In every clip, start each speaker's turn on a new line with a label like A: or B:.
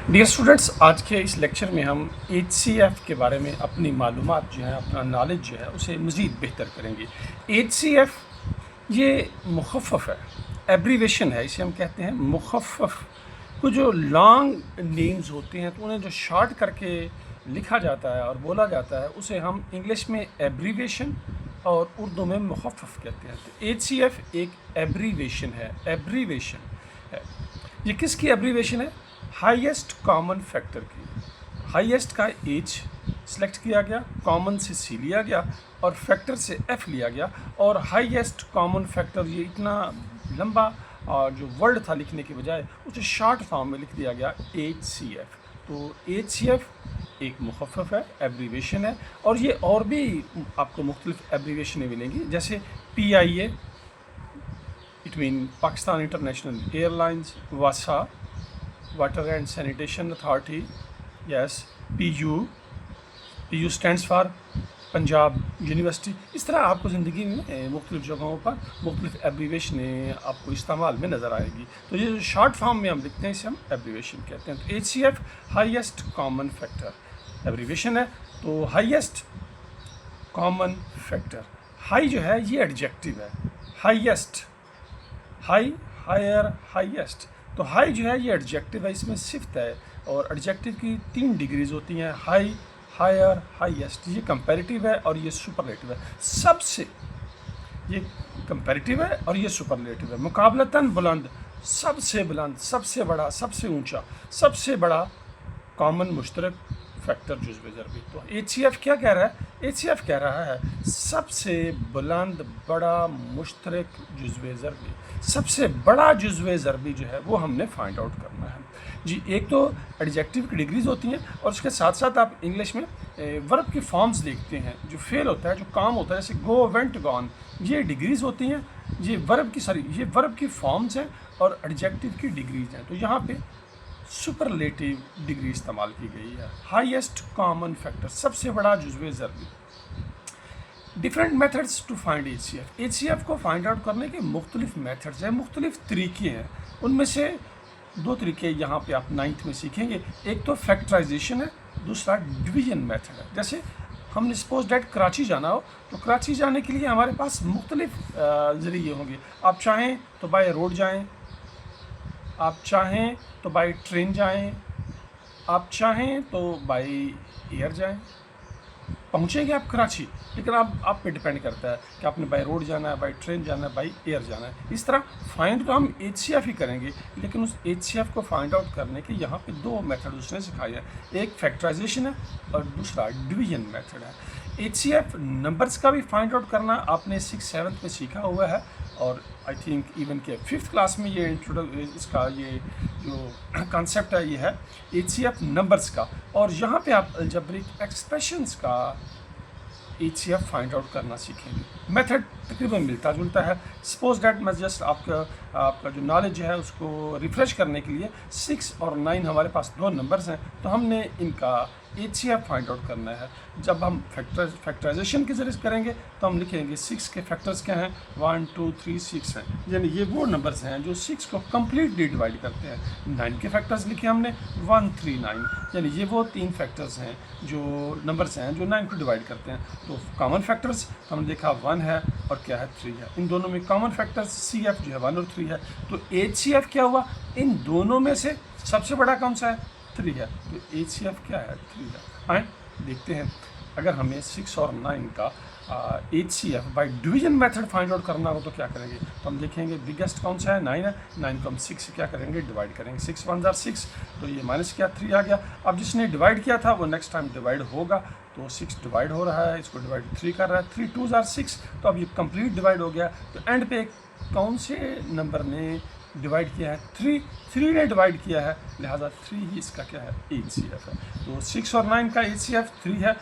A: Dear students, आज के इस लेक्चर में हम HCF के बारे में अपनी मालूमात जो है, अपना नॉलेज जो है, उसे मज़ीद बेहतर करेंगे। HCF ये मुखफ़्फ़ है, एब्रीवेशन है, इसे हम कहते हैं मुखफ़्फ़। को जो लॉन्ग नेम्स होते हैं तो उन्हें जो शॉर्ट करके लिखा जाता है और बोला जाता है उसे हम इंग्लिश में एब्रीवेशन और उर्दू में मुखफ़्फ़ कहते हैं। तो HCF एक एब्रीवेशन है, एब्रीवेशन है। ये किसकी एब्रीवेशन है? हाईएस्ट कॉमन फैक्टर की। हाईएस्ट का H सेलेक्ट किया गया, कॉमन से C लिया गया और फैक्टर से F लिया गया। और हाईएस्ट कॉमन फैक्टर ये इतना लंबा और जो वर्ड था लिखने के बजाय उसे शॉर्ट फॉर्म में लिख दिया गया HCF। तो HCF एक मुखफ़्फ़ है, एब्रीवेशन है। और ये और भी आपको मुख्तलिफ एब्रीवेशनें मिलेंगी, जैसे PIA it mean Pakistan international airlines, Vasa water and sanitation authority, yes, PU stands for Punjab university. इस तरह आपको ज़िंदगी में मुख्तलिफ़ जगहों पर मुख्तलिफ़ एब्रीवेशनें आपको इस्तेमाल में नज़र आएगी। तो ये जो शॉर्ट फॉर्म में हम लिखते हैं इसे हम एब्रीवेशन कहते हैं। तो HCF highest common factor abbreviation है। तो हाईएस्ट कॉमन फैक्टर, हाई जो है ये एडजेक्टिव है, हाईएस्ट, हाई, हायर, हाईएस्ट। तो हाई जो है ये एडजेक्टिव है, इसमें सिफ्त है और एडजेक्टिव की 3 डिग्रीज होती हैं, हाई, हायर, हाईएस्ट। ये कंपैरेटिव है और ये सुपरलेटिव है। सबसे, ये कंपैरेटिव है और ये सुपरलेटिव है। मुकाबलतन बुलंद, सबसे बुलंद, सबसे बड़ा, सबसे ऊंचा, सबसे बड़ा कॉमन मुश्तरक फैक्टर जुज़्व ज़रबी। तो HCF क्या कह रहा है? HCF कह रहा है सबसे बुलंद बड़ा मुश्तरक जुज़्व ज़रबी। सबसे बड़ा जुज़्व ज़रबी जो है वो हमने फाइंड आउट करना है जी। एक तो एडजेक्टिव की डिग्रीज होती हैं और उसके साथ साथ आप इंग्लिश में वर्ब की फॉर्म्स देखते हैं, जो फेल होता है, जो काम होता है, जैसे गो, वेंट, गॉन, ये डिग्रीज होती हैं। ये वर्ब की फॉर्म्स हैं और एडजेक्टिव की डिग्रीज हैं। तो यहाँ पे सुपरलेटिव डिग्री इस्तेमाल की गई है। हाईएस्ट कॉमन फैक्टर, सबसे बड़ा जुज़्व ज़रबी। Different methods to find HCF। HCF को फाइंड आउट करने के मुख्तलिफ मेथड्स हैं, मुख्तलिफ तरीके हैं। उनमें से 2 तरीके यहाँ पे आप 9th में सीखेंगे। एक तो फैक्टराइजेशन है, दूसरा डिवीजन मेथड है। जैसे हमने सपोज डेट कराची जाना हो, तो कराची जाने के लिए हमारे पास मुख्तलिफ ज़रिए होंगे। आप चाहें तो बाय रोड जाएँ, आप चाहें तो बाय ट्रेन जाएं, आप चाहें तो बाय एयर जाएं, पहुंचेंगे आप कराची। लेकिन आप पे डिपेंड करता है कि आपने बाय रोड जाना है, बाय ट्रेन जाना है, बाय एयर जाना है। इस तरह फाइंड तो हम HCF ही करेंगे, लेकिन उस HCF को फाइंड आउट करने के यहाँ पे 2 मेथड उसने सिखाए हैं। एक फैक्टराइजेशन है और दूसरा डिवीजन मेथड है। HCF नंबर्स का भी फाइंड आउट करना आपने 6th 7th में सीखा हुआ है और आई थिंक इवन के 5th क्लास में ये इसका ये जो कॉन्सेप्ट है ये है HCF नंबर्स का। और यहाँ पे आप अलजेब्रिक एक्सप्रेशंस का HCF फाइंड आउट करना सीखेंगे। मेथड तकरीबन मिलता जुलता है। सपोज डैट मैं जस्ट आपका जो नॉलेज है उसको रिफ़्रेश करने के लिए 6 और 9 हमारे पास 2 नंबर्स हैं, तो हमने इनका HCF फाइंड आउट करना है। जब हम फैक्टराइजेशन के ज़रिए करेंगे तो हम लिखेंगे 6 के फैक्टर्स क्या हैं, 1 2 3 6 हैं, यानी ये वो नंबर्स हैं जो 6 को कम्प्लीटली डिवाइड करते हैं। 9 के फैक्टर्स लिखे हमने 1 3 9, यानी ये वो 3 फैक्टर्स हैं जो नंबर्स हैं जो 9 को डिवाइड करते हैं। तो कॉमन फैक्टर्स हमने देखा 1 है और क्या है 3 है। इन दोनों में कॉमन फैक्टर्स CF जो है 1 और 3 है। तो HCF क्या हुआ, इन दोनों में से सबसे बड़ा कौन सा है, 3 है। तो HCF क्या है, 3 है। आए देखते हैं, अगर हमें 6 और 9 का HCF by division method find out करना हो तो क्या करेंगे। तो हम देखेंगे बिगेस्ट कौन सा है, 9 है। 9 को हम 6 से क्या करेंगे, डिवाइड करेंगे। 6 1 6, तो ये माइनस क्या 3 आ गया। अब जिसने डिवाइड किया था वो नेक्स्ट टाइम डिवाइड होगा, तो 6 डिवाइड हो रहा है, इसको डिवाइड 3 कर रहा है, 3 2 6, तो अब ये कंप्लीट डिवाइड हो गया। तो एंड पे कौन से नंबर ने डिवाइड किया है, 3 ने डिवाइड किया है, लिहाजा 3 ही इसका क्या है, HCF है। तो 6 और 9 का HCF 3 है।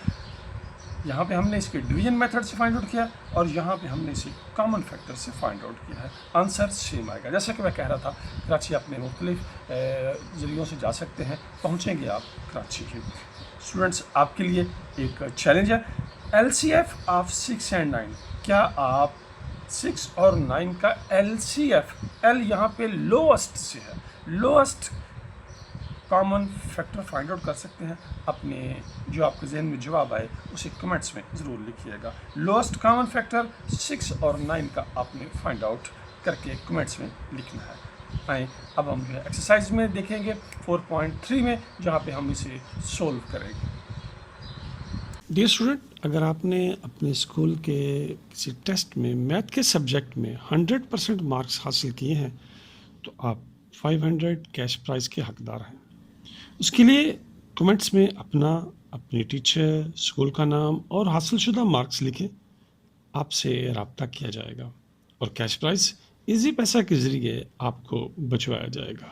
A: यहाँ पे हमने इसके डिवीजन मेथड से फाइंड आउट किया और यहाँ पे हमने इसे कॉमन फैक्टर से फाइंड आउट किया है। आंसर सेम आएगा। जैसा कि मैं कह रहा था, कराची अपने मुख्तलिफ ज़रियों से जा सकते हैं, पहुँचेंगे आप कराची के। स्टूडेंट्स, आपके लिए एक चैलेंज है, LCF ऑफ 6 and 9। क्या आप 6 और 9 का LCF, L यहाँ पे लोएस्ट से है, lowest common factor find out कर सकते हैं। अपने जो आपके जहन में जवाब आए उसे कमेंट्स में ज़रूर लिखिएगा। लोएस्ट कॉमन फैक्टर 6 और 9 का आपने फाइंड आउट करके कमेंट्स में लिखना है। आए अब हम जो है एक्सरसाइज में देखेंगे 4.3 में, जहाँ पे हम इसे सोल्व करेंगे। डियर स्टूडेंट, अगर आपने अपने स्कूल के किसी टेस्ट में मैथ के सब्जेक्ट में 100% मार्क्स हासिल किए हैं तो आप 500 कैश प्राइज़ के हकदार हैं। उसके लिए कमेंट्स में अपनी टीचर, स्कूल का नाम और हासिलशुदा मार्क्स लिखें। आपसे रब्ता किया जाएगा और कैश प्राइज़ इजी पैसा के ज़रिए आपको बचवाया जाएगा।